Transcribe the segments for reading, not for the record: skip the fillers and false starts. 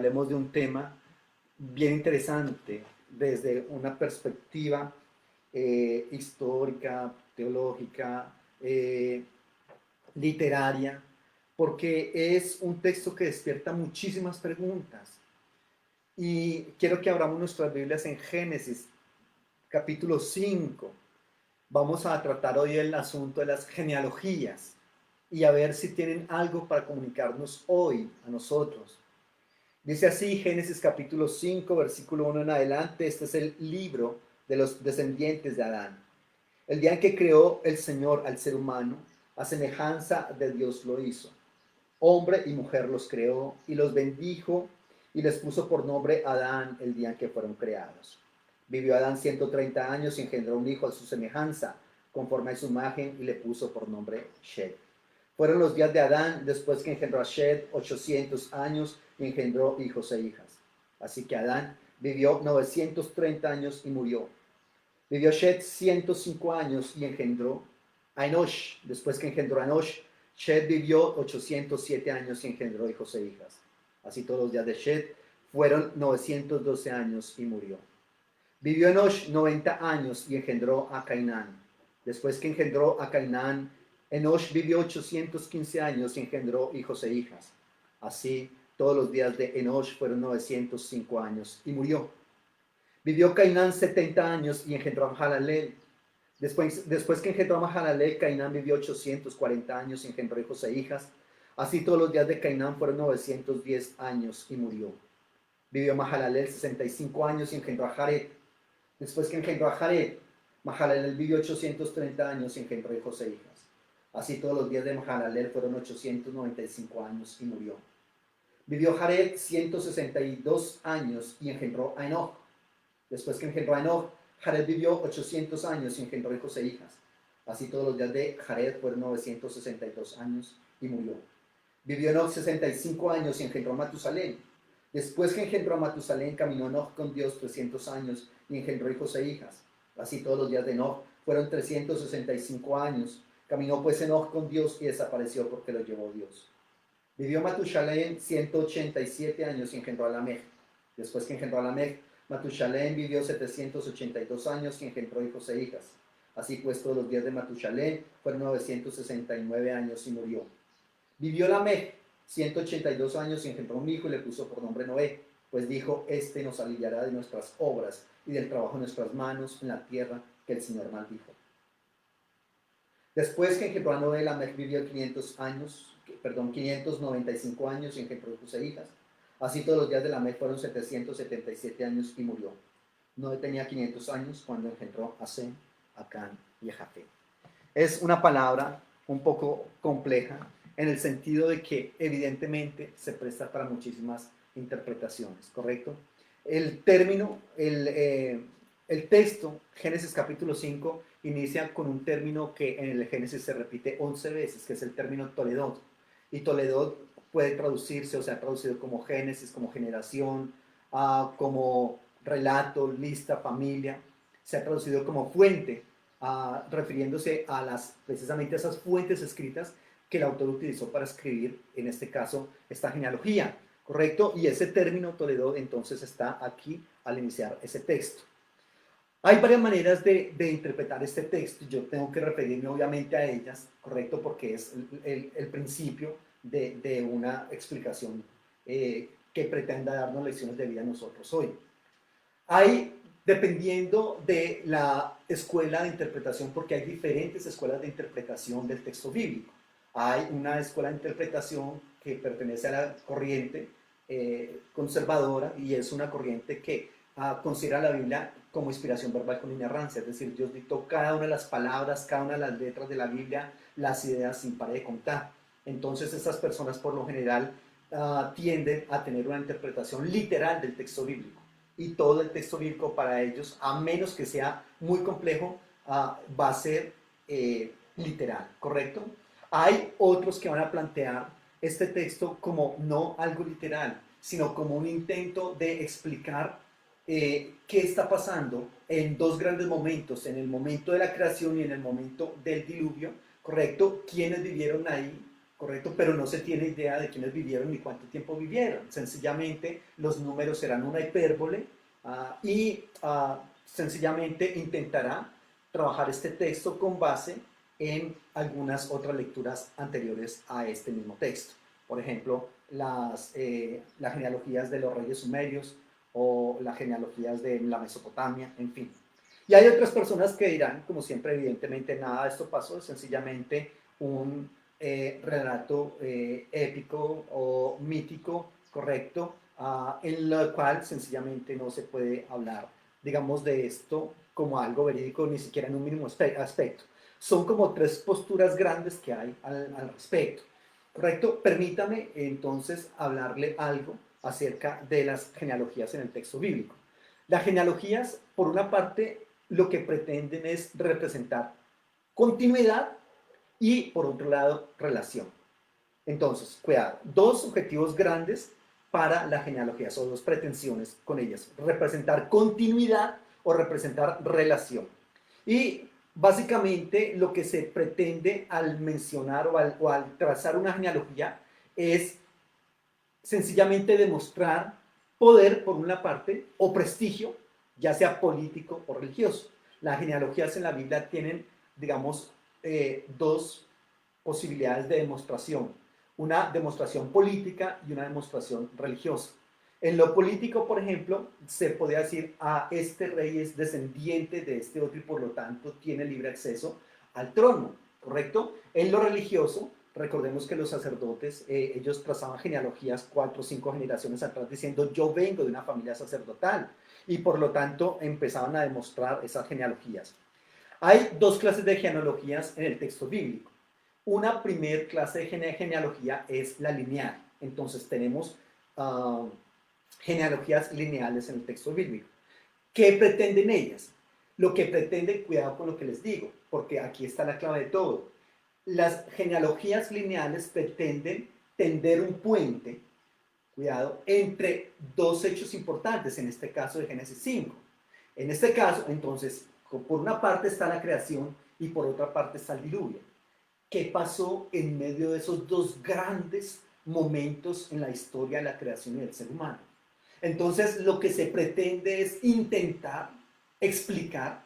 hablemos de un tema bien interesante desde una perspectiva histórica, teológica, literaria, porque es un texto que despierta muchísimas preguntas. Y quiero que abramos nuestras Biblias en Génesis, capítulo 5. Vamos a tratar hoy el asunto de las genealogías y a ver si tienen algo para comunicarnos hoy a nosotros. Dice así Génesis capítulo 5, versículo 1 en adelante. Este es el libro de los descendientes de Adán. El día en que creó el Señor al ser humano, a semejanza de Dios lo hizo. Hombre y mujer los creó y los bendijo y les puso por nombre Adán el día en que fueron creados. Vivió Adán 130 años y engendró un hijo a su semejanza, conforme a su imagen, y le puso por nombre Shed. Fueron los días de Adán, después que engendró a Shed, 800 años y engendró hijos e hijas. Así que Adán vivió 930 años y murió. Vivió Shed 105 años y engendró a Enosh. Después que engendró a Enosh, Shed vivió 807 años y engendró hijos e hijas. Así todos los días de Shed fueron 912 años y murió. Vivió Enosh 90 años y engendró a Cainán. Después que engendró a Cainán, Enosh vivió 815 años y engendró hijos e hijas. Así todos los días de Enosh fueron 905 años y murió. Vivió Cainán 70 años y engendró a Mahalalel. Después que engendró a Mahalalel, Cainán vivió 840 años y engendró hijos e hijas. Así todos los días de Cainán fueron 910 años y murió. Vivió Mahalalel 65 años y engendró a Jared. Después que engendró a Jared, Mahalalel vivió 830 años y engendró hijos e hijas. Así todos los días de Mahalalel fueron 895 años y murió. Vivió Jared 162 años y engendró a Enoch. Después que engendró a Enoch, Jared vivió 800 años y engendró hijos e hijas. Así todos los días de Jared fueron 962 años y murió. Vivió Enoch 65 años y engendró a Matusalén. Después que engendró a Matusalén, caminó Enoch con Dios 300 años y engendró hijos e hijas. Así todos los días de Enoch fueron 365 años. Caminó pues Enoch con Dios y desapareció porque lo llevó Dios. Vivió Matusalén 187 años y engendró a Lamech. Después que engendró a Lamech, Matusalén vivió 782 años y engendró hijos e hijas. Así pues todos los días de Matusalén fueron 969 años y murió. Vivió Lamech 182 años y engendró un hijo y le puso por nombre Noé, pues dijo, este nos aliviará de nuestras obras y del trabajo de nuestras manos en la tierra que el Señor maldijo. Después que engendró a Noé, Lamech vivió 595 años y engendró hijos e hijas. Así todos los días de Lamech fueron 777 años y murió. Noé tenía 500 años cuando engendró a Sem, a Can y a Jafet. Es una palabra un poco compleja en el sentido de que evidentemente se presta para muchísimas interpretaciones, ¿correcto? El término, el texto, Génesis capítulo 5, inicia con un término que en el Génesis se repite 11 veces, que es el término Toledot. Y Toledot puede traducirse, o sea, traducido como Génesis, como generación, como relato, lista, familia. Se ha traducido como fuente, refiriéndose a precisamente a esas fuentes escritas que el autor utilizó para escribir, en este caso, esta genealogía, ¿correcto? Y ese término Toledot entonces está aquí al iniciar ese texto. Hay varias maneras de interpretar este texto. Yo tengo que referirme obviamente a ellas, ¿correcto? Porque es el principio de una explicación que pretenda darnos lecciones de vida a nosotros hoy. Hay, dependiendo de la escuela de interpretación, porque hay diferentes escuelas de interpretación del texto bíblico. Hay una escuela de interpretación que pertenece a la corriente conservadora y es una corriente que considera la Biblia como inspiración verbal con inerrancia, es decir, Dios dictó cada una de las palabras, cada una de las letras de la Biblia, las ideas sin parar de contar. Entonces estas personas por lo general tienden a tener una interpretación literal del texto bíblico y todo el texto bíblico para ellos, a menos que sea muy complejo, va a ser literal, ¿correcto? Hay otros que van a plantear este texto como no algo literal, sino como un intento de explicar qué está pasando en dos grandes momentos, en el momento de la creación y en el momento del diluvio, ¿correcto? ¿Quiénes vivieron ahí? correcto, pero no se tiene idea de quiénes vivieron ni cuánto tiempo vivieron. Sencillamente los números serán una hipérbole sencillamente intentará trabajar este texto con base en algunas otras lecturas anteriores a este mismo texto. Por ejemplo, las genealogías de los reyes sumerios o las genealogías de la Mesopotamia, en fin. Y hay otras personas que dirán, como siempre, evidentemente nada de esto pasó, es sencillamente un relato épico o mítico, correcto, en lo cual sencillamente no se puede hablar, digamos, de esto como algo verídico, ni siquiera en un mínimo aspecto. Son como tres posturas grandes que hay al respecto, correcto. Permítame entonces hablarle algo acerca de las genealogías en el texto bíblico. Las genealogías, por una parte, lo que pretenden es representar continuidad y, por otro lado, relación. Entonces, cuidado, dos objetivos grandes para la genealogía, o dos pretensiones con ellas: representar continuidad o representar relación. Y básicamente lo que se pretende al mencionar o al trazar una genealogía es sencillamente demostrar poder, por una parte, o prestigio, ya sea político o religioso. Las genealogías en la Biblia tienen, digamos, dos posibilidades de demostración: una demostración política y una demostración religiosa. En lo político, por ejemplo, se podría decir, este rey es descendiente de este otro y por lo tanto tiene libre acceso al trono, ¿correcto? En lo religioso, recordemos que los sacerdotes, ellos trazaban genealogías 4 o 5 generaciones atrás diciendo: yo vengo de una familia sacerdotal, y por lo tanto empezaban a demostrar esas genealogías. Hay dos clases de genealogías en el texto bíblico. Una primer clase de genealogía es la lineal. Entonces tenemos genealogías lineales en el texto bíblico. ¿Qué pretenden ellas? Lo que pretenden, cuidado con lo que les digo, porque aquí está la clave de todo. Las genealogías lineales pretenden tender un puente, cuidado, entre dos hechos importantes, en este caso de Génesis 5. En este caso, entonces, por una parte está la creación y por otra parte está el diluvio. ¿Qué pasó en medio de esos dos grandes momentos en la historia de la creación y del ser humano? Entonces, lo que se pretende es intentar explicar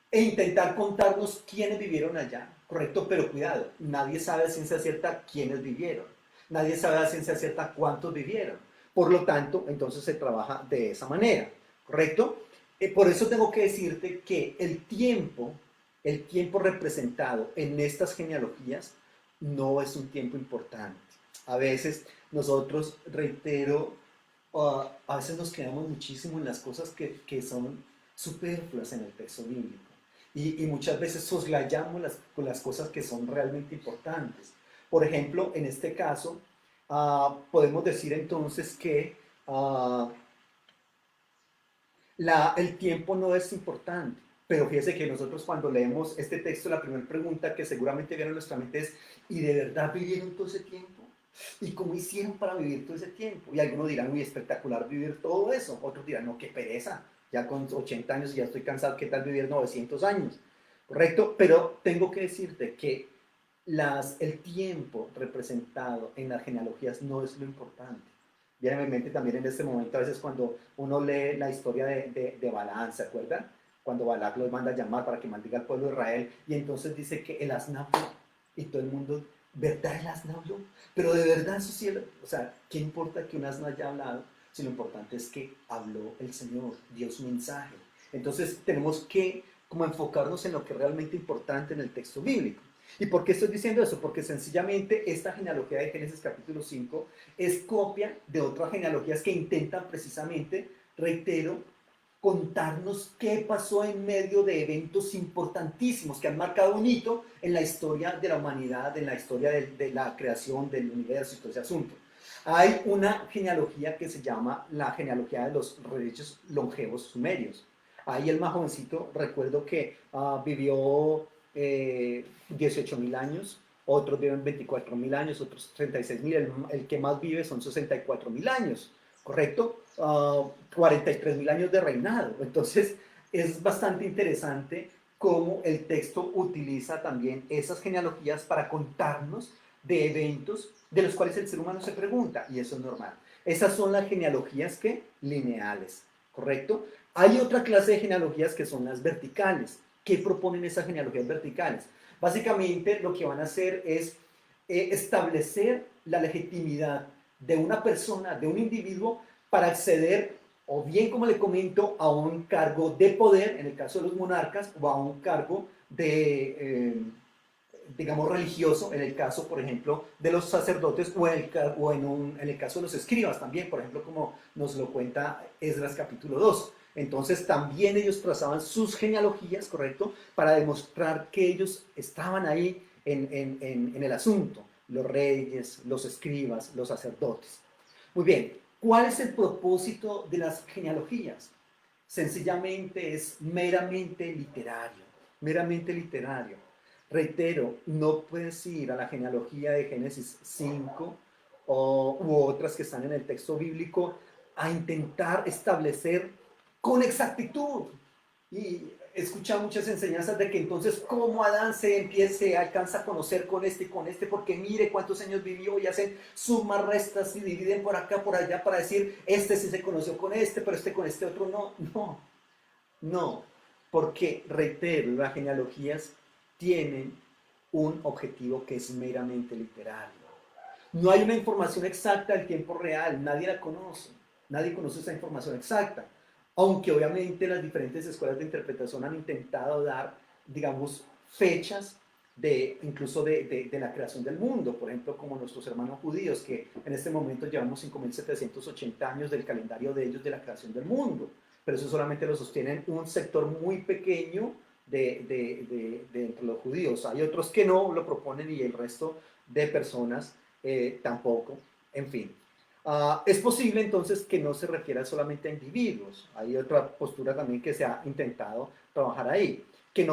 e intentar contarnos quiénes vivieron allá, ¿correcto? Pero cuidado, nadie sabe a ciencia cierta quiénes vivieron. Nadie sabe a ciencia cierta cuántos vivieron. Por lo tanto, entonces se trabaja de esa manera, ¿correcto? Por eso tengo que decirte que el tiempo representado en estas genealogías no es un tiempo importante. A veces nosotros, reitero, a veces nos quedamos muchísimo en las cosas que son superfluas en el texto bíblico. Y muchas veces soslayamos con las cosas que son realmente importantes. Por ejemplo, en este caso, podemos decir entonces que el tiempo no es importante. Pero fíjese que nosotros cuando leemos este texto, la primera pregunta que seguramente viene a nuestra mente es: ¿y de verdad vivieron todo ese tiempo? ¿Y cómo hicieron para vivir todo ese tiempo? Y algunos dirán: uy, espectacular vivir todo eso. Otros dirán: no, qué pereza, ya con 80 años y ya estoy cansado, ¿qué tal vivir 900 años? ¿Correcto? Pero tengo que decirte que el tiempo representado en las genealogías no es lo importante. Viene a mi mente también en este momento, a veces cuando uno lee la historia de Balaam, ¿se acuerdan? Cuando Balac los manda a llamar para que maldiga al pueblo de Israel, y entonces dice que el asno habló, y todo el mundo: ¿verdad el asno habló? Pero de verdad eso sí, o sea, ¿qué importa que un asno haya hablado? Si lo importante es que habló el Señor, dio su mensaje. Entonces tenemos que como enfocarnos en lo que es realmente importante en el texto bíblico. ¿Y por qué estoy diciendo eso? Porque sencillamente esta genealogía de Génesis capítulo 5 es copia de otras genealogías que intentan precisamente, reitero, contarnos qué pasó en medio de eventos importantísimos que han marcado un hito en la historia de la humanidad, en la historia de la creación del universo y todo ese asunto. Hay una genealogía que se llama la genealogía de los reyes longevos sumerios. Ahí el más jovencito, recuerdo que vivió 18.000 años, otros viven 24.000 años, otros 36.000, el que más vive son 64.000 años, ¿correcto? 43.000 años de reinado. Entonces es bastante interesante cómo el texto utiliza también esas genealogías para contarnos de eventos de los cuales el ser humano se pregunta, y eso es normal. Esas son las genealogías que lineales, ¿correcto? Hay otra clase de genealogías que son las verticales. ¿Qué proponen esas genealogías verticales? Básicamente lo que van a hacer es establecer la legitimidad de una persona, de un individuo, para acceder, o bien, como le comento, a un cargo de poder, en el caso de los monarcas, o a un cargo de, digamos, religioso, en el caso, por ejemplo, de los sacerdotes, en el caso de los escribas también, por ejemplo, como nos lo cuenta Esdras capítulo 2. Entonces también ellos trazaban sus genealogías, ¿correcto? Para demostrar que ellos estaban ahí en el asunto, los reyes, los escribas, los sacerdotes. Muy bien, ¿cuál es el propósito de las genealogías? Sencillamente es meramente literario, meramente literario. Reitero, no puedes ir a la genealogía de Génesis 5 u otras que están en el texto bíblico a intentar establecer con exactitud. Y he escuchado muchas enseñanzas de que entonces cómo Adán se alcanza a conocer con este, porque mire cuántos años vivió y hacen sumas, restas y dividen por acá, por allá para decir, este sí se conoció con este, pero este con este otro no, no, no, porque reitero, las genealogías tienen un objetivo que es meramente literario. No hay una información exacta del tiempo real, nadie la conoce, nadie conoce esa información exacta, aunque obviamente las diferentes escuelas de interpretación han intentado dar, digamos, fechas incluso de la creación del mundo, por ejemplo, como nuestros hermanos judíos, que en este momento llevamos 5.780 años del calendario de ellos de la creación del mundo, pero eso solamente lo sostienen un sector muy pequeño de entre los judíos. Hay otros que no lo proponen y el resto de personas tampoco, en fin. Es posible entonces que no se refiera solamente a individuos. Hay otra postura también que se ha intentado trabajar ahí. Que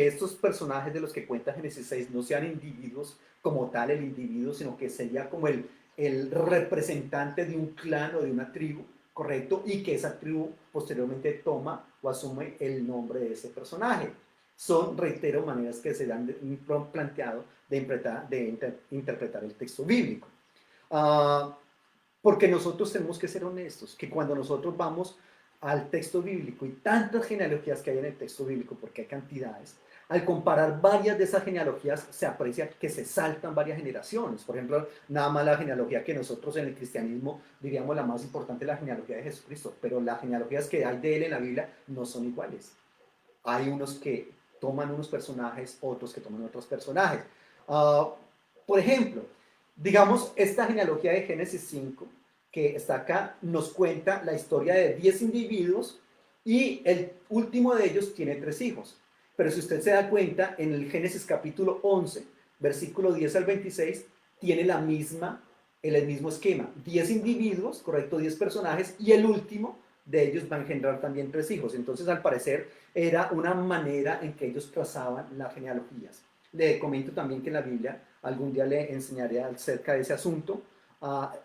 estos personajes de los que cuenta Génesis 6 no sean individuos como tal, el individuo, sino que sería como el representante de un clan o de una tribu, ¿correcto? Y que esa tribu posteriormente toma o asume el nombre de ese personaje. Son, reitero, maneras que se han planteado de interpretar el texto bíblico. Porque nosotros tenemos que ser honestos, que cuando nosotros vamos al texto bíblico y tantas genealogías que hay en el texto bíblico, porque hay cantidades, al comparar varias de esas genealogías se aprecia que se saltan varias generaciones. Por ejemplo, nada más la genealogía que nosotros en el cristianismo diríamos la más importante, la genealogía de Jesucristo, pero las genealogías que hay de él en la Biblia no son iguales. Hay unos que toman unos personajes, otros que toman otros personajes. Uh, por ejemplo, digamos, esta genealogía de Génesis 5, que está acá, nos cuenta la historia de 10 individuos y el último de ellos tiene 3 hijos. Pero si usted se da cuenta, en el Génesis capítulo 11, versículo 10 al 26, tiene el mismo esquema. 10 individuos, correcto, 10 personajes, y el último de ellos va a engendrar también 3 hijos. Entonces, al parecer, era una manera en que ellos trazaban las genealogías. Le comento también que en la Biblia, algún día le enseñaré acerca de ese asunto,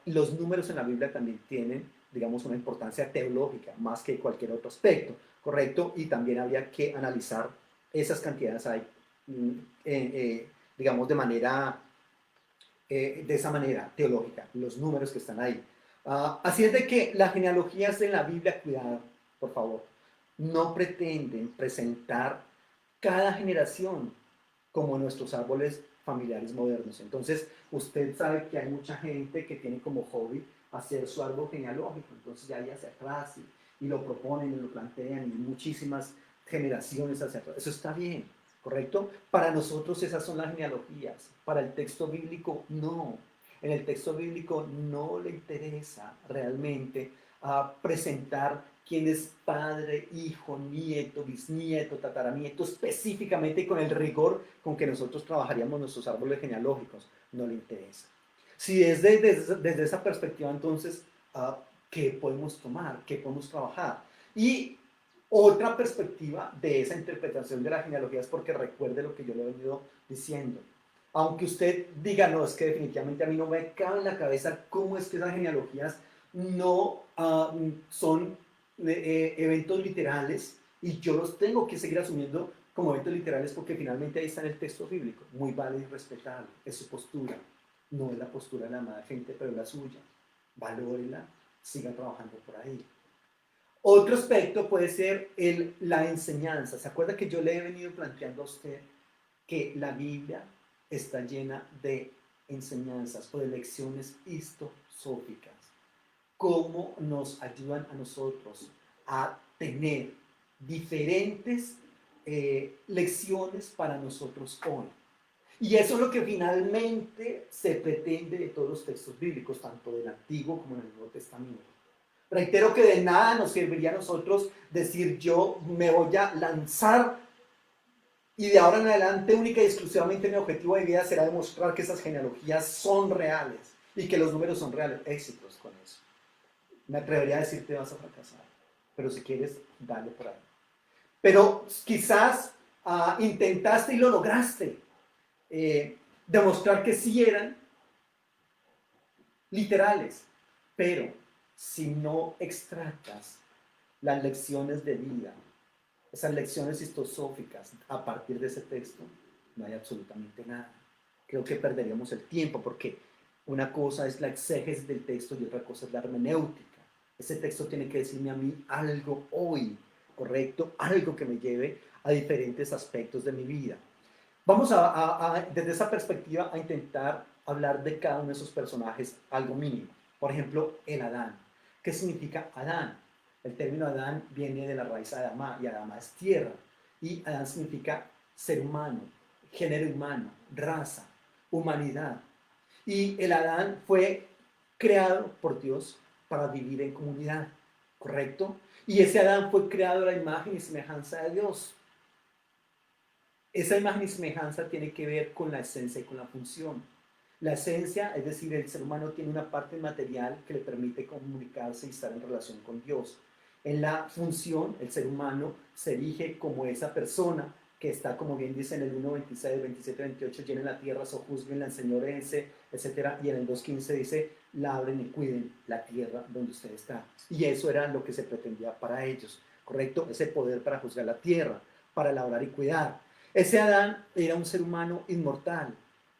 los números en la Biblia también tienen, digamos, una importancia teológica, más que cualquier otro aspecto, ¿correcto? Y también había que analizar esas cantidades ahí, digamos, de esa manera teológica, los números que están ahí. Así es de que las genealogías en la Biblia, cuidado, por favor, no pretenden presentar cada generación como nuestros árboles familiares modernos. Entonces, usted sabe que hay mucha gente que tiene como hobby hacer su árbol genealógico, entonces ya hacia atrás y lo proponen y lo plantean y muchísimas generaciones hacia atrás. Eso está bien, ¿correcto? Para nosotros esas son las genealogías, para el texto bíblico no. En el texto bíblico no le interesa realmente presentar quién es padre, hijo, nieto, bisnieto, tataranieto, específicamente con el rigor con que nosotros trabajaríamos nuestros árboles genealógicos. No le interesa. Si es desde esa perspectiva, entonces, ¿qué podemos tomar? ¿Qué podemos trabajar? Y otra perspectiva de esa interpretación de la genealogía es porque recuerde lo que yo le he venido diciendo. Aunque usted diga, no, es que definitivamente a mí no me cabe en la cabeza cómo es que esas genealogías no son eventos literales, y yo los tengo que seguir asumiendo como eventos literales porque finalmente ahí está en el texto bíblico. Muy válido y respetable, es su postura, no es la postura de la amada gente, pero es la suya. Valórela, siga trabajando por ahí. Otro aspecto puede ser la enseñanza. ¿Se acuerda que yo le he venido planteando a usted que la Biblia está llena de enseñanzas o de lecciones histosóficas? ¿Cómo nos ayudan a nosotros a tener diferentes lecciones para nosotros hoy? Y eso es lo que finalmente se pretende de todos los textos bíblicos, tanto del Antiguo como del Nuevo Testamento. Reitero que de nada nos serviría a nosotros decir yo me voy a lanzar y de ahora en adelante única y exclusivamente mi objetivo de vida será demostrar que esas genealogías son reales y que los números son reales. Éxitos con eso. Me atrevería a decirte vas a fracasar, pero si quieres, dale por ahí. Pero quizás intentaste y lo lograste, demostrar que sí eran literales, pero si no extractas las lecciones de vida, esas lecciones histosóficas a partir de ese texto, no hay absolutamente nada. Creo que perderíamos el tiempo porque una cosa es la exégesis del texto y otra cosa es la hermenéutica. Ese texto tiene que decirme a mí algo hoy, ¿correcto? Algo que me lleve a diferentes aspectos de mi vida. Vamos desde esa perspectiva, a intentar hablar de cada uno de esos personajes algo mínimo. Por ejemplo, el Adán. ¿Qué significa Adán? El término Adán viene de la raíz Adama, y Adama es tierra. Y Adán significa ser humano, género humano, raza, humanidad. Y el Adán fue creado por Dios para vivir en comunidad, ¿correcto? Y ese Adán fue creado a la imagen y semejanza de Dios. Esa imagen y semejanza tiene que ver con la esencia y con la función. La esencia, es decir, el ser humano tiene una parte material que le permite comunicarse y estar en relación con Dios. En la función, el ser humano se erige como esa persona que está, como bien dice en el 1.26, 27, 28, llenen la tierra, sojuzguenla, enseñorense, etc. Y en el 2.15 dice, labren y cuiden la tierra donde usted está. Y eso era lo que se pretendía para ellos, ¿correcto? Ese poder para juzgar la tierra, para labrar y cuidar. Ese Adán era un ser humano inmortal,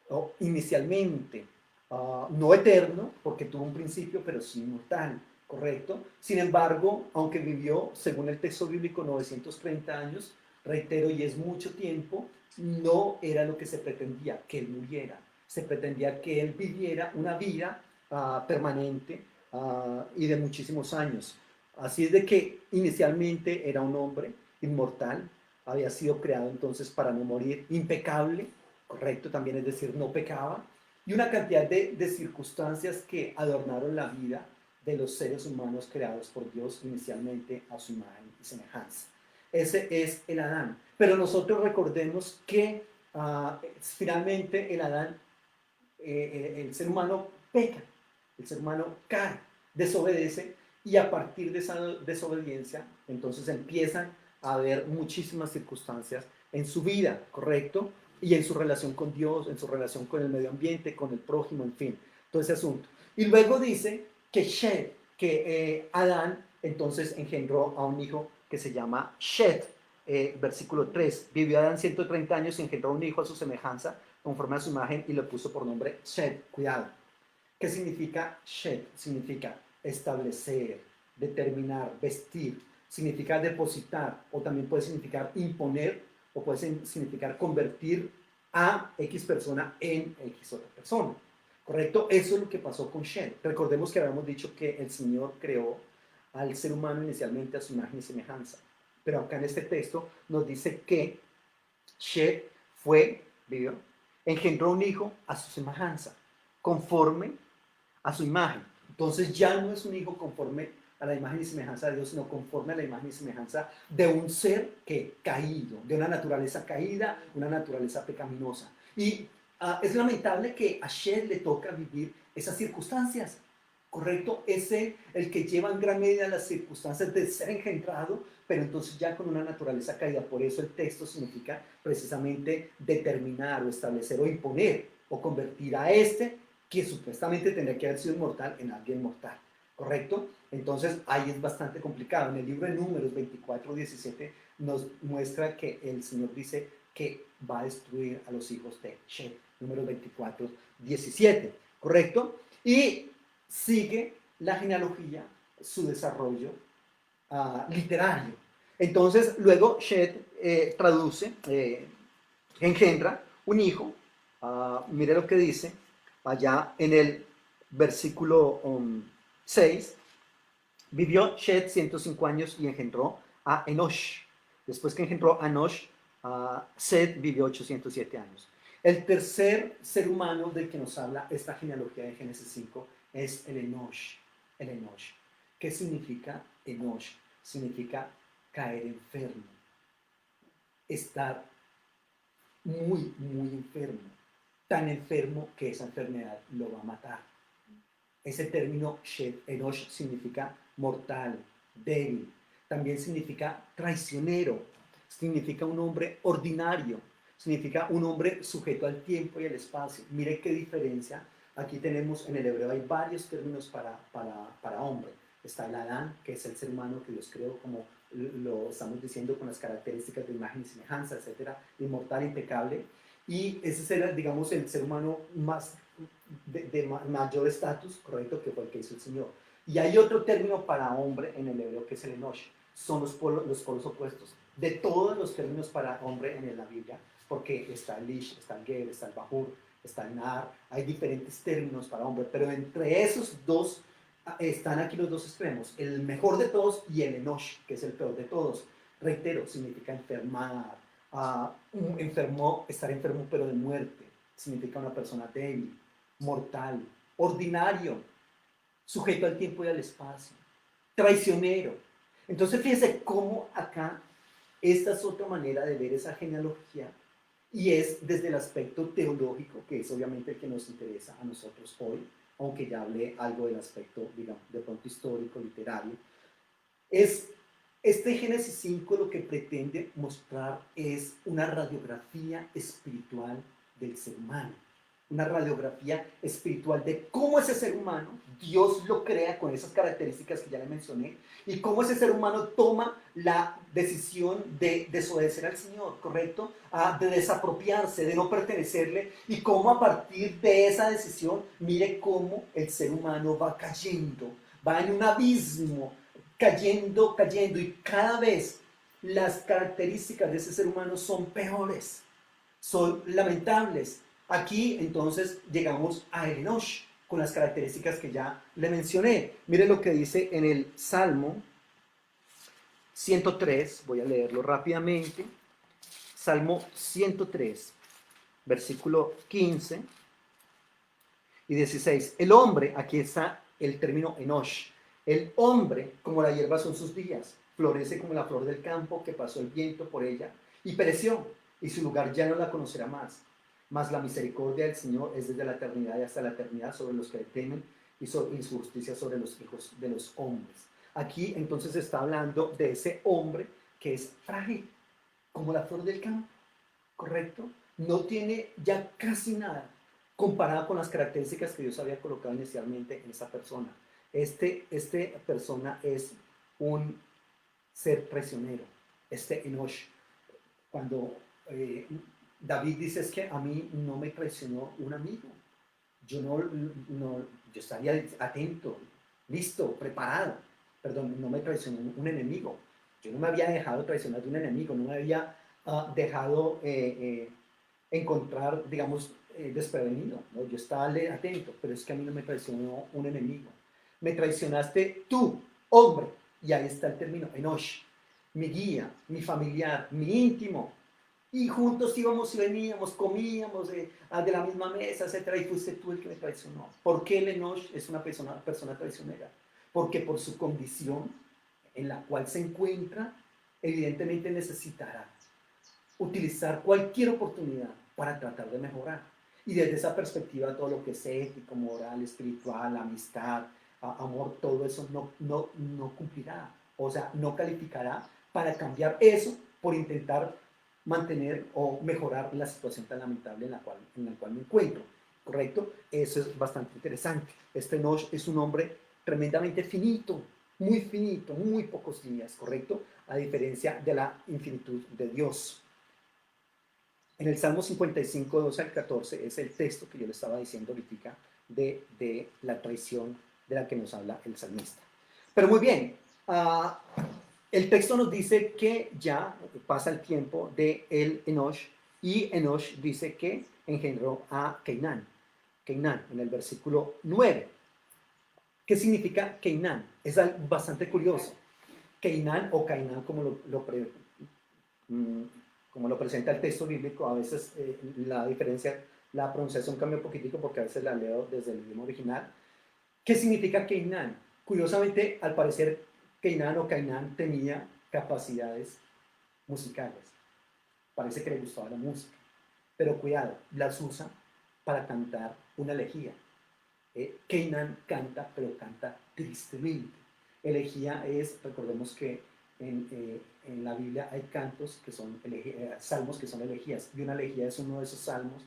¿no? Inicialmente, no eterno, porque tuvo un principio, pero sí inmortal, ¿correcto? Sin embargo, aunque vivió, según el texto bíblico, 930 años, reitero, y es mucho tiempo, no era lo que se pretendía, que él muriera. Se pretendía que él viviera una vida permanente y de muchísimos años. Así es de que inicialmente era un hombre inmortal, había sido creado entonces para no morir, impecable, correcto también, es decir, no pecaba, y una cantidad de circunstancias que adornaron la vida de los seres humanos creados por Dios inicialmente a su imagen y semejanza. Ese es el Adán. Pero nosotros recordemos que finalmente el Adán, el ser humano peca, el ser humano cae, desobedece, y a partir de esa desobediencia, entonces empiezan a haber muchísimas circunstancias en su vida, ¿correcto? Y en su relación con Dios, en su relación con el medio ambiente, con el prójimo, en fin, todo ese asunto. Y luego dice que Shed, que Adán entonces engendró a un hijo que se llama Shed. Versículo 3, vivió Adán 130 años y engendró un hijo a su semejanza, conforme a su imagen, y le puso por nombre Shed. Cuidado. ¿Qué significa Shed? Significa establecer, determinar, vestir. Significa depositar, o también puede significar imponer, o puede significar convertir a X persona en X otra persona. ¿Correcto? Eso es lo que pasó con Shed. Recordemos que habíamos dicho que el Señor creó al ser humano inicialmente a su imagen y semejanza. Pero acá en este texto nos dice que Shed vivió, engendró un hijo a su semejanza, conforme a su imagen. Entonces ya no es un hijo conforme a la imagen y semejanza de Dios, sino conforme a la imagen y semejanza de un ser que caído, de una naturaleza caída, una naturaleza pecaminosa. Y es lamentable que a Shed le toca vivir esas circunstancias, ¿correcto? Es el que lleva en gran medida las circunstancias de ser engendrado, pero entonces ya con una naturaleza caída. Por eso el texto significa precisamente determinar o establecer o imponer o convertir a este que supuestamente tendría que haber sido inmortal en alguien mortal, ¿correcto? Entonces ahí es bastante complicado. En el libro de Números 24:17 nos muestra que el Señor dice que va a destruir a los hijos de Shet. Números 24:17, ¿correcto? Y sigue la genealogía, su desarrollo literario. Entonces, luego Shet traduce, engendra un hijo. Mire lo que dice allá en el versículo 6. Vivió Shet 105 años y engendró a Enosh. Después que engendró a Enosh, Seth vivió 807 años. El tercer ser humano del que nos habla esta genealogía de Génesis 5 es el Enosh. El Enosh. ¿Qué significa Enosh? Significa caer enfermo, estar muy, muy enfermo, tan enfermo que esa enfermedad lo va a matar. Ese término Enosh significa mortal, débil. También significa traicionero, significa un hombre ordinario, significa un hombre sujeto al tiempo y al espacio. Mire qué diferencia. Aquí tenemos en el hebreo hay varios términos para hombre. Está el Adán, que es el ser humano que Dios creó, como lo estamos diciendo, con las características de imagen y semejanza, etcétera, inmortal, impecable. Y ese será, digamos, el ser humano más de mayor estatus, correcto, que fue el que hizo el Señor. Y hay otro término para hombre en el hebreo que es el enosh. Son los polos opuestos. De todos los términos para hombre en la Biblia, porque está el ish, está el ger, está el bahur, está el nar, hay diferentes términos para hombre, pero entre esos dos están aquí los dos extremos, el mejor de todos y el enosh, que es el peor de todos. Reitero, significa enfermar, enfermo, estar enfermo pero de muerte, significa una persona débil, mortal, ordinario, sujeto al tiempo y al espacio, traicionero. Entonces fíjense cómo acá esta es otra manera de ver esa genealogía y es desde el aspecto teológico, que es obviamente el que nos interesa a nosotros hoy, aunque ya hablé algo del aspecto, digamos, de pronto histórico, literario. Es este Génesis 5 lo que pretende mostrar es una radiografía espiritual del ser humano, una radiografía espiritual de cómo ese ser humano, Dios lo crea con esas características que ya le mencioné, y cómo ese ser humano toma la decisión de desobedecer al Señor, ¿correcto? De desapropiarse, de no pertenecerle, y cómo a partir de esa decisión, mire cómo el ser humano va cayendo, va en un abismo, cayendo, cayendo, y cada vez las características de ese ser humano son peores, son lamentables. Aquí entonces llegamos a Enosh con las características que ya le mencioné. Mire lo que dice en el Salmo 103, voy a leerlo rápidamente. Salmo 103, versículo 15 y 16. El hombre, aquí está el término Enosh. El hombre, como la hierba son sus días, florece como la flor del campo que pasó el viento por ella y pereció, y su lugar ya no la conocerá más. Mas la misericordia del Señor es desde la eternidad y hasta la eternidad sobre los que le temen y su justicia sobre los hijos de los hombres. Aquí entonces está hablando de ese hombre que es frágil, como la flor del campo, ¿correcto? No tiene ya casi nada comparado con las características que Dios había colocado inicialmente en esa persona. Este persona es un ser traicionero, este Enosh. Cuando David dice es que a mí no me traicionó un amigo, yo yo estaría atento, listo, preparado, perdón, no me traicionó un enemigo, yo no me había dejado traicionar de un enemigo, no me había dejado encontrar, digamos, desprevenido, ¿no? Yo estaba atento, pero es que a mí no me traicionó un enemigo. Me traicionaste tú, hombre, y ahí está el término, Enosh, mi guía, mi familiar, mi íntimo, y juntos íbamos y veníamos, comíamos de la misma mesa, etcétera, y fuiste tú el que me traicionó. ¿Por qué el Enosh es una persona traicionera? Porque por su condición en la cual se encuentra, evidentemente necesitará utilizar cualquier oportunidad para tratar de mejorar. Y desde esa perspectiva, todo lo que es ético, moral, espiritual, amistad, amor, todo eso no cumplirá. O sea, no calificará para cambiar eso por intentar mantener o mejorar la situación tan lamentable en la cual me encuentro. ¿Correcto? Eso es bastante interesante. Este Enosh es un hombre tremendamente finito, muy pocos días, ¿correcto? A diferencia de la infinitud de Dios. En el Salmo 55, 12 al 14, es el texto que yo le estaba diciendo ahorita de la traición de la que nos habla el salmista. Pero muy bien, el texto nos dice que ya pasa el tiempo de el Enosh, y Enosh dice que engendró a Cainán. Cainán, en el versículo 9. ¿Qué significa Cainán? Es algo bastante curioso. Cainán o Cainán, como lo presenta el texto bíblico, a veces la diferencia, la pronunciación cambia un poquitico porque a veces la leo desde el idioma original. ¿Qué significa Cainán? Curiosamente, al parecer, Cainán o Cainán tenía capacidades musicales. Parece que le gustaba la música. Pero cuidado, las usa para cantar una elegía. Cainán canta, pero canta tristemente. Elegía es, recordemos que en la Biblia hay cantos que son salmos que son elegías, y una elegía es uno de esos salmos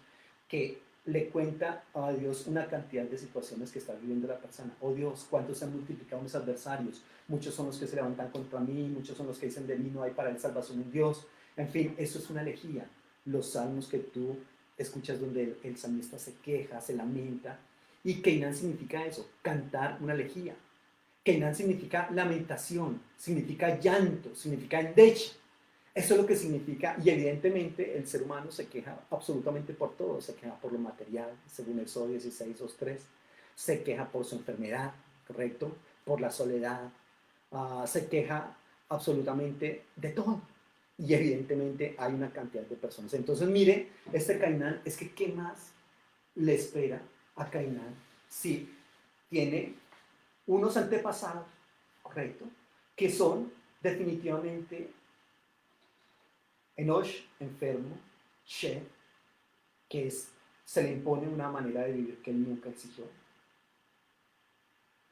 que le cuenta a Dios una cantidad de situaciones que está viviendo la persona. Oh Dios, cuántos se han multiplicado mis adversarios, muchos son los que se levantan contra mí, muchos son los que dicen de mí no hay para él salvación en Dios. En fin, eso es una elegía. Los salmos que tú escuchas donde el salmista se queja, se lamenta, y Cainán significa eso, cantar una elegía. Cainán significa lamentación, significa llanto, significa endecha. Eso es lo que significa, y evidentemente el ser humano se queja absolutamente por todo. Se queja por lo material, según Éxodo 16, 2, 3. Se queja por su enfermedad, ¿correcto? Por la soledad. Se queja absolutamente de todo. Y evidentemente hay una cantidad de personas. Entonces, mire, este Cainán, es que ¿qué más le espera a Cainán si tiene unos antepasados, correcto, que son definitivamente Enosh, enfermo, Shet, que se le impone una manera de vivir que él nunca exigió,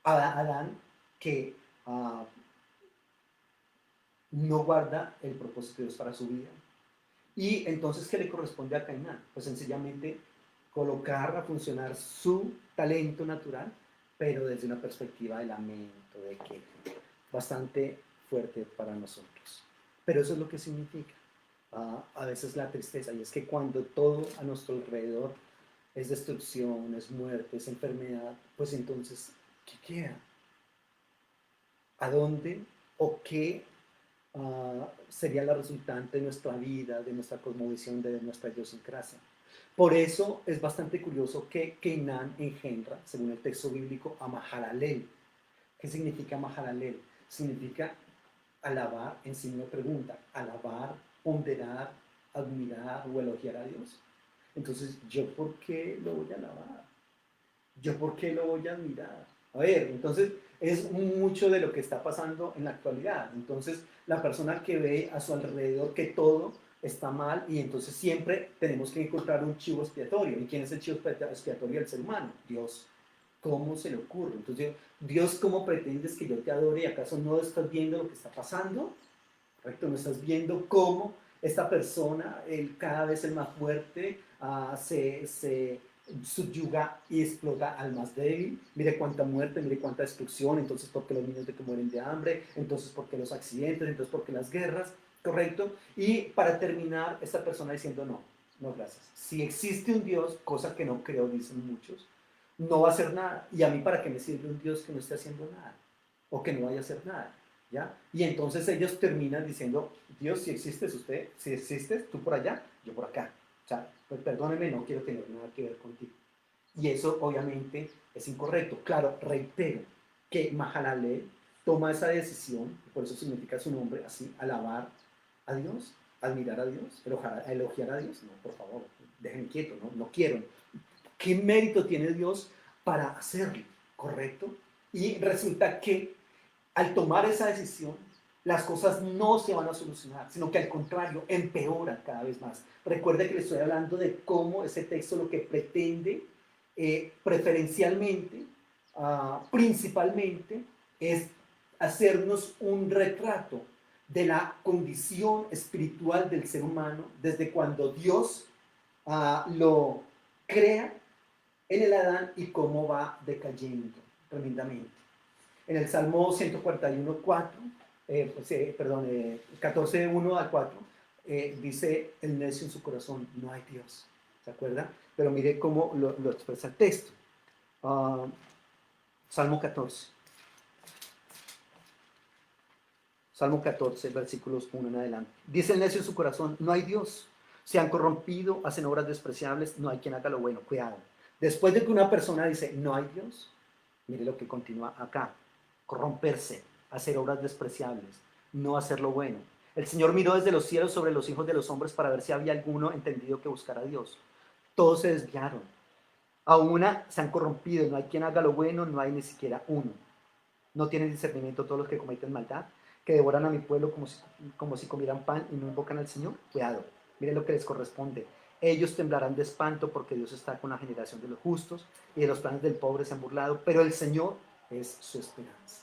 Adán, que no guarda el propósito de Dios para su vida. Y entonces, ¿qué le corresponde a Cainán? Pues sencillamente colocar a funcionar su talento natural, pero desde una perspectiva de lamento, de que bastante fuerte para nosotros. Pero eso es lo que significa a veces la tristeza, y es que cuando todo a nuestro alrededor es destrucción, es muerte, es enfermedad, pues entonces, ¿qué queda? ¿A dónde o qué sería la resultante de nuestra vida, de nuestra cosmovisión, de nuestra idiosincrasia? Por eso es bastante curioso que Cainán engendra, según el texto bíblico, a Mahalalel. ¿Qué significa Mahalalel? Significa alabar, en signo de pregunta, alabar, ponderar, admirar o elogiar a Dios. Entonces, ¿yo por qué lo voy a alabar? ¿Yo por qué lo voy a admirar? A ver, entonces es mucho de lo que está pasando en la actualidad. Entonces, la persona que ve a su alrededor que todo está mal, y entonces siempre tenemos que encontrar un chivo expiatorio. ¿Y quién es el chivo expiatorio del ser humano? Dios. ¿Cómo se le ocurre? Entonces, Dios, ¿cómo pretendes que yo te adore? ¿Y acaso no estás viendo lo que está pasando? ¿Correcto? ¿No estás viendo cómo esta persona, cada vez el más fuerte, se subyuga y explota al más débil? Mire cuánta muerte, mire cuánta destrucción. Entonces, ¿por qué los niños de que mueren de hambre? Entonces, ¿por qué los accidentes? Entonces, ¿por qué las guerras? ¿Correcto? Y para terminar, esta persona diciendo no, no gracias. Si existe un Dios, cosa que no creo, dicen muchos, no va a hacer nada. ¿Y a mí para qué me sirve un Dios que no esté haciendo nada? O que no vaya a hacer nada. ¿Ya? Y entonces ellos terminan diciendo, Dios, si existes usted, si existes, tú por allá, yo por acá. O sea, pues perdóneme, no quiero tener nada que ver contigo. Y eso obviamente es incorrecto. Claro, reitero que Mahalalel toma esa decisión, por eso significa su nombre así, alabar a Dios, admirar a Dios, elogiar a Dios. No, por favor, déjenme quieto, no quiero. ¿Qué mérito tiene Dios para hacerlo? ¿Correcto? Y resulta que al tomar esa decisión, las cosas no se van a solucionar, sino que al contrario, empeoran cada vez más. Recuerde que le estoy hablando de cómo ese texto lo que pretende preferencialmente, principalmente, es hacernos un retrato de la condición espiritual del ser humano desde cuando Dios lo crea en el Adán y cómo va decayendo tremendamente. En el Salmo 141, 4, 14, 1 al 4, dice el necio en su corazón, no hay Dios. ¿Se acuerdan? Pero mire cómo lo expresa el texto. Salmo 14. Salmo 14, versículos 1 en adelante. Dice el necio en su corazón, no hay Dios. Se han corrompido, hacen obras despreciables, no hay quien haga lo bueno. Cuidado. Después de que una persona dice, no hay Dios, mire lo que continúa acá. Corromperse, hacer obras despreciables, no hacer lo bueno. El Señor miró desde los cielos sobre los hijos de los hombres para ver si había alguno entendido que buscara a Dios. Todos se desviaron. A una se han corrompido, no hay quien haga lo bueno, no hay ni siquiera uno. No tienen discernimiento todos los que cometen maldad, que devoran a mi pueblo como si comieran pan y no invocan al Señor. Cuidado, miren lo que les corresponde. Ellos temblarán de espanto porque Dios está con la generación de los justos y de los planes del pobre se han burlado, pero el Señor es su esperanza.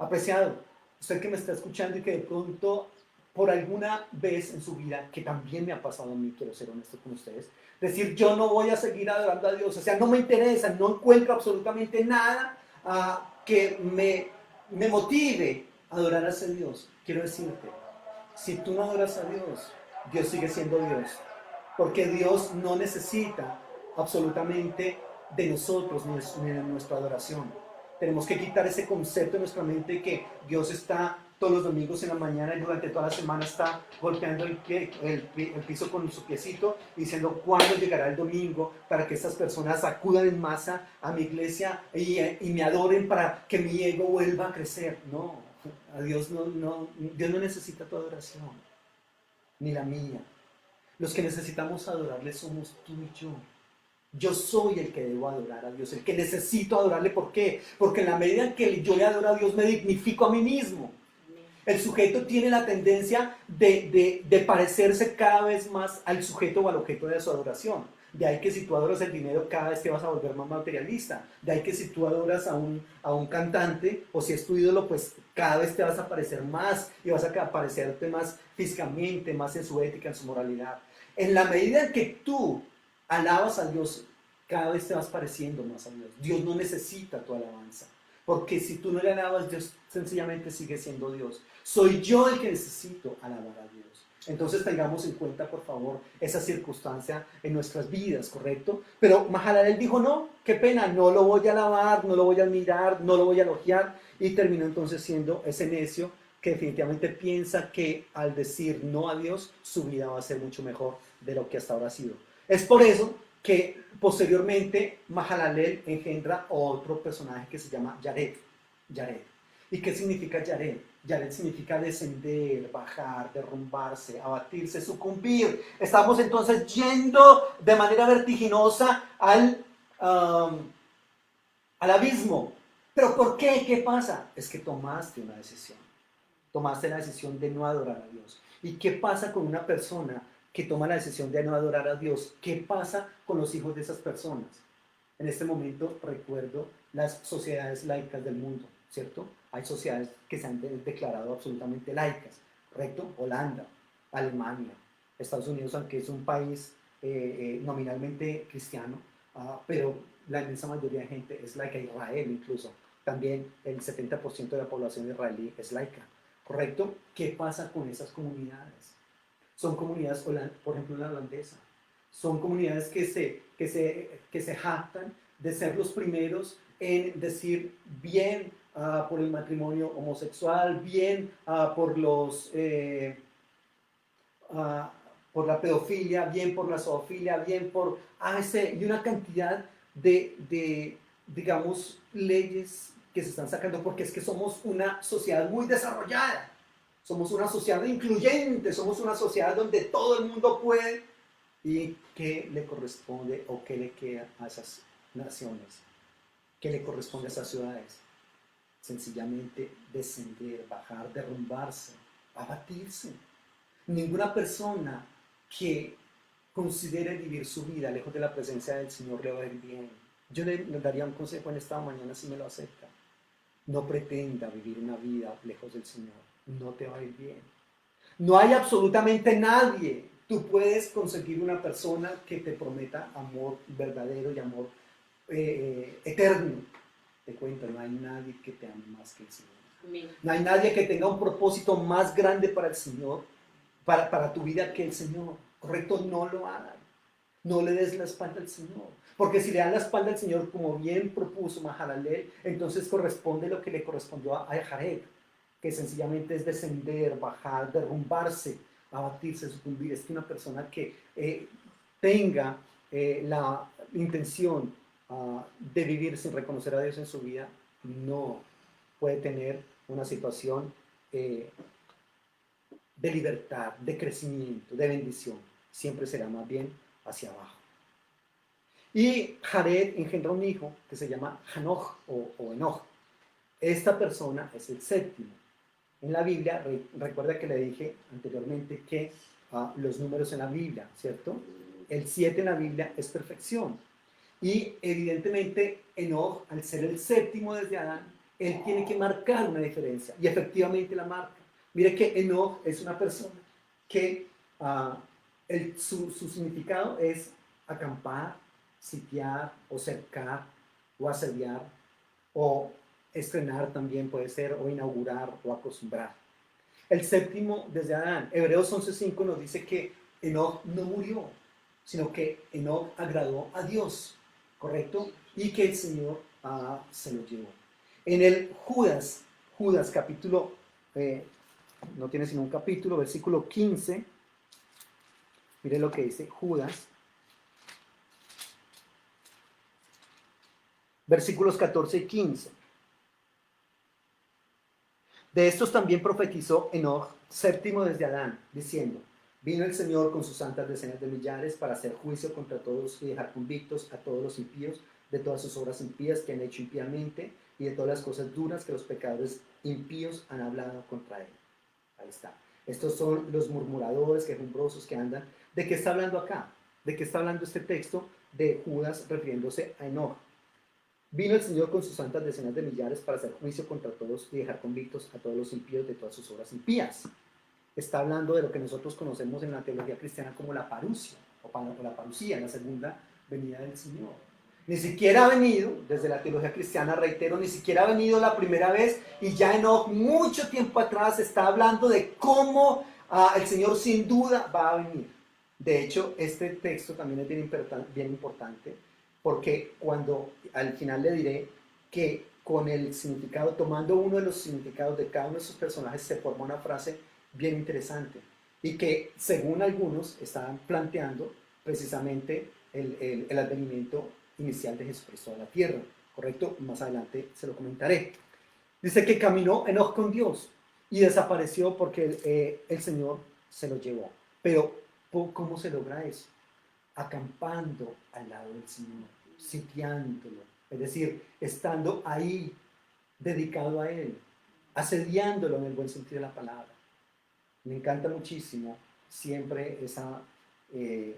Apreciado, usted que me está escuchando y que de pronto por alguna vez en su vida, que también me ha pasado a mí, quiero ser honesto con ustedes, decir yo no voy a seguir adorando a Dios, o sea, no me interesa, no encuentro absolutamente nada que me motive a adorar a ese Dios. Quiero decirte, si tú no adoras a Dios, Dios sigue siendo Dios, porque Dios no necesita absolutamente de nosotros ni de nuestra adoración. Tenemos que quitar ese concepto de nuestra mente que Dios está todos los domingos en la mañana y durante toda la semana está golpeando el piso con su piecito diciendo cuándo llegará el domingo para que estas personas acudan en masa a mi iglesia y me adoren para que mi ego vuelva a crecer. No, a Dios Dios no necesita tu adoración, ni la mía. Los que necesitamos adorarle somos tú y yo. Yo soy el que debo adorar a Dios, el que necesito adorarle. ¿Por qué? Porque en la medida en que yo le adoro a Dios, me dignifico a mí mismo. El sujeto tiene la tendencia de parecerse cada vez más al sujeto o al objeto de su adoración. De ahí que si tú adoras el dinero, cada vez te vas a volver más materialista. De ahí que si tú adoras a un cantante, o si es tu ídolo, pues cada vez te vas a parecer más y vas a parecerte más físicamente, más en su ética, en su moralidad. En la medida en que tú alabas a Dios, cada vez te vas pareciendo más a Dios. Dios no necesita tu alabanza, porque si tú no le alabas, Dios sencillamente sigue siendo Dios. Soy yo el que necesito alabar a Dios. Entonces tengamos en cuenta, por favor, esa circunstancia en nuestras vidas, ¿correcto? Pero Mahalalel dijo, no, qué pena, no lo voy a alabar, no lo voy a admirar, no lo voy a elogiar, y terminó entonces siendo ese necio que definitivamente piensa que al decir no a Dios, su vida va a ser mucho mejor de lo que hasta ahora ha sido. Es por eso que posteriormente Mahalalel engendra otro personaje que se llama Yared. Yared. ¿Y qué significa Yared? Yared significa descender, bajar, derrumbarse, abatirse, sucumbir. Estamos entonces yendo de manera vertiginosa al abismo. ¿Pero por qué? ¿Qué pasa? Es que tomaste una decisión. Tomaste la decisión de no adorar a Dios. ¿Y qué pasa con una persona que toma la decisión de no adorar a Dios? ¿Qué pasa con los hijos de esas personas? En este momento recuerdo las sociedades laicas del mundo, ¿cierto? Hay sociedades que se han declarado absolutamente laicas, ¿correcto? Holanda, Alemania, Estados Unidos, aunque es un país nominalmente cristiano, pero la inmensa mayoría de gente es laica. Israel incluso, también el 70% de la población israelí es laica, ¿correcto? ¿Qué pasa con esas comunidades? Son comunidades, por ejemplo, la holandesa, son comunidades que se jactan de ser los primeros en decir bien por el matrimonio homosexual, bien por la pedofilia, bien por la zoofilia, bien por y una cantidad digamos, leyes que se están sacando, porque es que somos una sociedad muy desarrollada, somos una sociedad incluyente, somos una sociedad donde todo el mundo puede. ¿Y qué le corresponde o qué le queda a esas naciones? ¿Qué le corresponde a esas ciudades? Sencillamente descender, bajar, derrumbarse, abatirse. Ninguna persona que considere vivir su vida lejos de la presencia del Señor le va a ir bien. Yo le daría un consejo en esta mañana si me lo acepta. No pretenda vivir una vida lejos del Señor. No te va a ir bien. No hay absolutamente nadie. Tú puedes conseguir una persona que te prometa amor verdadero y amor eterno. te cuento, no hay nadie que te ame más que el Señor. Amén. No hay nadie que tenga un propósito más grande para el Señor, para tu vida que el Señor. ¿Correcto? No lo hagas. No le des la espalda al Señor. Porque si le das la espalda al Señor, como bien propuso Mahalalel, entonces corresponde lo que le correspondió a Jared, que sencillamente es descender, bajar, derrumbarse, abatirse, sucumbir. Es que una persona que tenga la intención de vivir sin reconocer a Dios en su vida, no puede tener una situación de libertad, de crecimiento, de bendición. Siempre será más bien hacia abajo. Y Jared engendra un hijo que se llama Hanoch o Enoch. Esta persona es el séptimo. En la Biblia, recuerda que le dije anteriormente que los números en la Biblia, ¿cierto? El 7 en la Biblia es perfección. Y evidentemente Enoch, al ser el séptimo desde Adán, él tiene que marcar una diferencia. Y efectivamente la marca. Mire que Enoch es una persona que su significado es acampar, sitiar o cercar o asediar o estrenar también puede ser, o inaugurar o acostumbrar. El séptimo desde Adán. Hebreos 11:5 nos dice que Enoch no murió, sino que Enoch agradó a Dios, ¿correcto? Y que el Señor se lo llevó. En el Judas capítulo, no tiene sino un capítulo, versículo 15, mire lo que dice Judas, versículos 14 y 15. De estos también profetizó Enoch, séptimo desde Adán, diciendo: vino el Señor con sus santas decenas de millares para hacer juicio contra todos y dejar convictos a todos los impíos de todas sus obras impías que han hecho impíamente y de todas las cosas duras que los pecadores impíos han hablado contra él. Ahí está. Estos son los murmuradores, quejumbrosos que andan. ¿De qué está hablando acá? ¿De qué está hablando este texto de Judas refiriéndose a Enoch? Vino el Señor con sus santas decenas de millares para hacer juicio contra todos y dejar convictos a todos los impíos de todas sus obras impías. Está hablando de lo que nosotros conocemos en la teología cristiana como la parusia, o la parucía, la segunda venida del Señor. Ni siquiera ha venido, desde la teología cristiana, reitero, ni siquiera ha venido la primera vez, y ya Enoch mucho tiempo atrás está hablando de cómo el Señor sin duda va a venir. De hecho, este texto también es bien importante, porque cuando al final le diré que con el significado, tomando uno de los significados de cada uno de esos personajes, se forma una frase bien interesante y que según algunos estaban planteando precisamente el advenimiento inicial de Jesucristo a la tierra, ¿correcto? Más adelante se lo comentaré. Dice que caminó Enoch con Dios y desapareció porque el Señor se lo llevó. Pero ¿cómo se logra eso? Acampando al lado del Señor, sitiándolo, es decir, estando ahí, dedicado a Él, asediándolo en el buen sentido de la palabra. Me encanta muchísimo siempre ese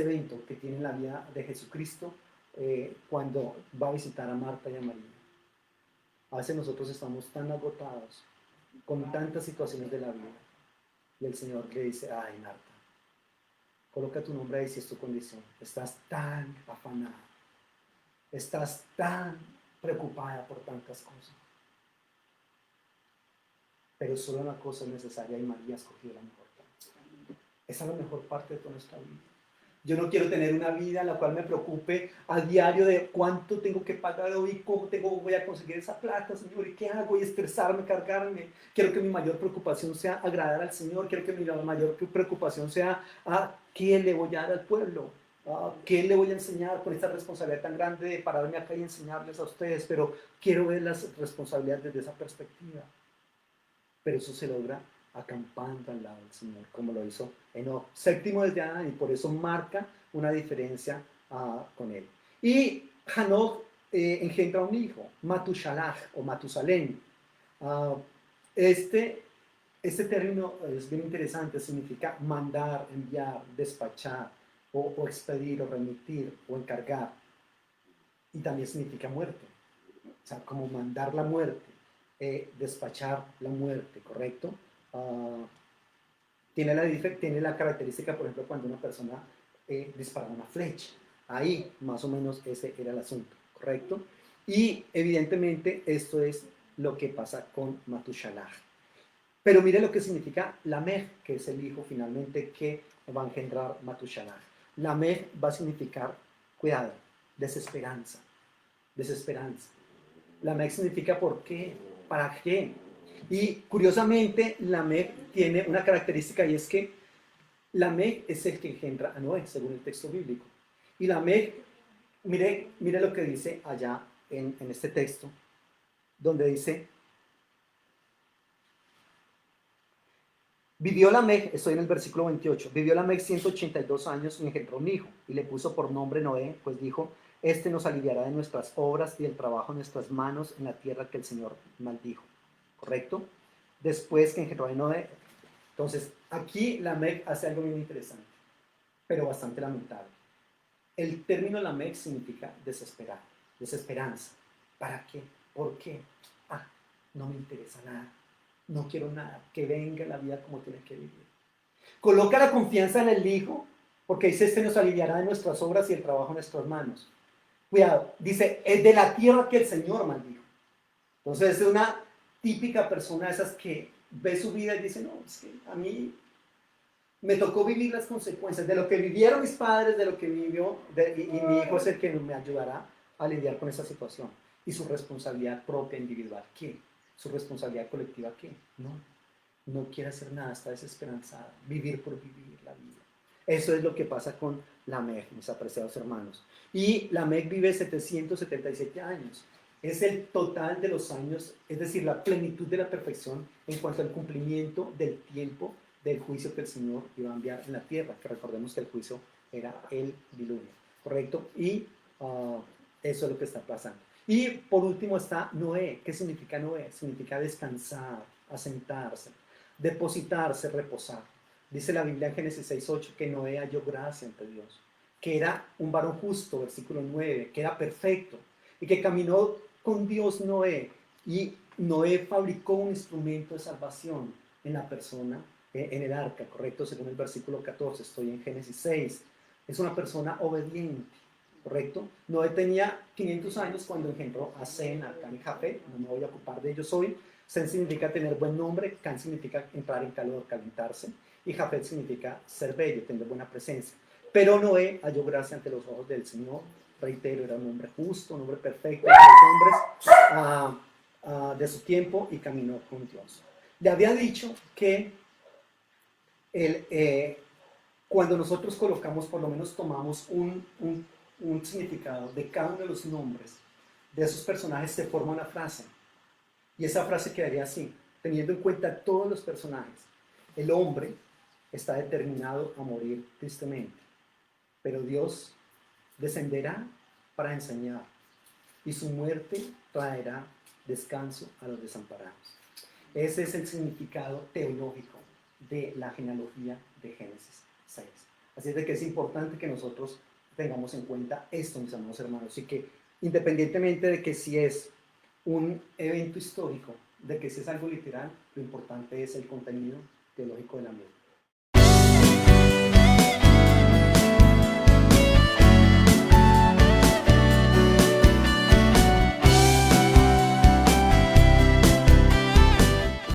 evento que tiene en la vida de Jesucristo cuando va a visitar a Marta y a María. A veces nosotros estamos tan agotados con tantas situaciones de la vida y el Señor le dice: ay, Marta, coloca tu nombre ahí si es tu condición. Estás tan afanada, estás tan preocupada por tantas cosas. Pero solo una cosa es necesaria y María ha escogido la mejor parte. Esa es la mejor parte de toda nuestra vida. Yo no quiero tener una vida en la cual me preocupe a diario de cuánto tengo que pagar hoy, cómo voy a conseguir esa plata, Señor, y qué hago, y estresarme, cargarme. Quiero que mi mayor preocupación sea agradar al Señor. Quiero que mi mayor preocupación sea qué le voy a dar al pueblo, qué le voy a enseñar con esta responsabilidad tan grande de pararme acá y enseñarles a ustedes. Pero quiero ver las responsabilidades desde esa perspectiva. Pero eso se logra acampando al lado del Señor, como lo hizo Enoch, séptimo desde Adán, y por eso marca una diferencia con él. Y Hanoch engendra un hijo, Matushalach o Matusalén. Este término es bien interesante, significa mandar, enviar, despachar, o expedir, o remitir, o encargar. Y también significa muerte, o sea, como mandar la muerte. Despachar la muerte, ¿correcto? Tiene la característica, por ejemplo, cuando una persona dispara una flecha. Ahí, más o menos, ese era el asunto, ¿correcto? Y evidentemente esto es lo que pasa con Matushalah. Pero mire lo que significa Lamech, que es el hijo finalmente que va a engendrar Matushalah. Lamech va a significar, cuidado, desesperanza, desesperanza. Lamech significa por qué, para qué. Y curiosamente, Lamech tiene una característica y es que Lamech es el que engendra a Noé, según el texto bíblico. Y Lamech, mire lo que dice allá en este texto, donde dice, vivió Lamech, estoy en el versículo 28, vivió Lamech 182 años y engendró un hijo, y le puso por nombre Noé, pues dijo, este nos aliviará de nuestras obras y del trabajo de nuestras manos en la tierra que el Señor maldijo. ¿Correcto? Después que engendró a Noé. Entonces, aquí Lamech hace algo bien interesante, pero bastante lamentable. El término Lamech significa desesperar, desesperanza. ¿Para qué? ¿Por qué? Ah, no me interesa nada. No quiero nada. Que venga la vida como tiene que vivir. Coloca la confianza en el Hijo, porque dice, este nos aliviará de nuestras obras y el trabajo en nuestras manos. Cuidado, dice, es de la tierra que el Señor maldijo. Entonces es una típica persona de esas que ve su vida y dice, no, es que a mí me tocó vivir las consecuencias de lo que vivieron mis padres, de lo que vivió, y mi hijo es el que me ayudará a lidiar con esa situación. Y su responsabilidad propia, individual, ¿qué? Su responsabilidad colectiva, ¿qué? No quiere hacer nada, está desesperanzada. Vivir por vivir la vida. Eso es lo que pasa con Lamech, mis apreciados hermanos. Y Lamech vive 777 años. Es el total de los años, es decir, la plenitud de la perfección en cuanto al cumplimiento del tiempo del juicio que el Señor iba a enviar en la tierra, que recordemos que el juicio era el diluvio, ¿correcto? Y eso es lo que está pasando. Y por último está Noé. ¿Qué significa Noé? Significa descansar, asentarse, depositarse, reposar. Dice la Biblia en Génesis 6:8 que Noé halló gracia ante Dios, que era un varón justo, versículo 9, que era perfecto y que caminó con Dios Noé, y Noé fabricó un instrumento de salvación en la persona, en el arca, correcto, según el versículo 14, estoy en Génesis 6. Es una persona obediente, correcto. Noé tenía 500 años cuando engendró a Sem, a Cam y Jafet. No me voy a ocupar de ellos hoy. Sem significa tener buen nombre, Cam significa entrar en calor, calentarse, y Jafet significa ser bello, tener buena presencia. Pero Noé halló gracia ante los ojos del Señor. Reitero, era un hombre justo, un hombre perfecto, de los hombres de su tiempo, y caminó con Dios. Le había dicho que cuando nosotros colocamos, por lo menos tomamos un significado de cada uno de los nombres de esos personajes, se forma una frase. Y esa frase quedaría así, teniendo en cuenta todos los personajes. El hombre está determinado a morir tristemente, pero Dios descenderá para enseñar, y su muerte traerá descanso a los desamparados. Ese es el significado teológico de la genealogía de Génesis 6. Así es de que es importante que nosotros tengamos en cuenta esto, mis amados hermanos, y que independientemente de que si es un evento histórico, de que si es algo literal, lo importante es el contenido teológico de la misma.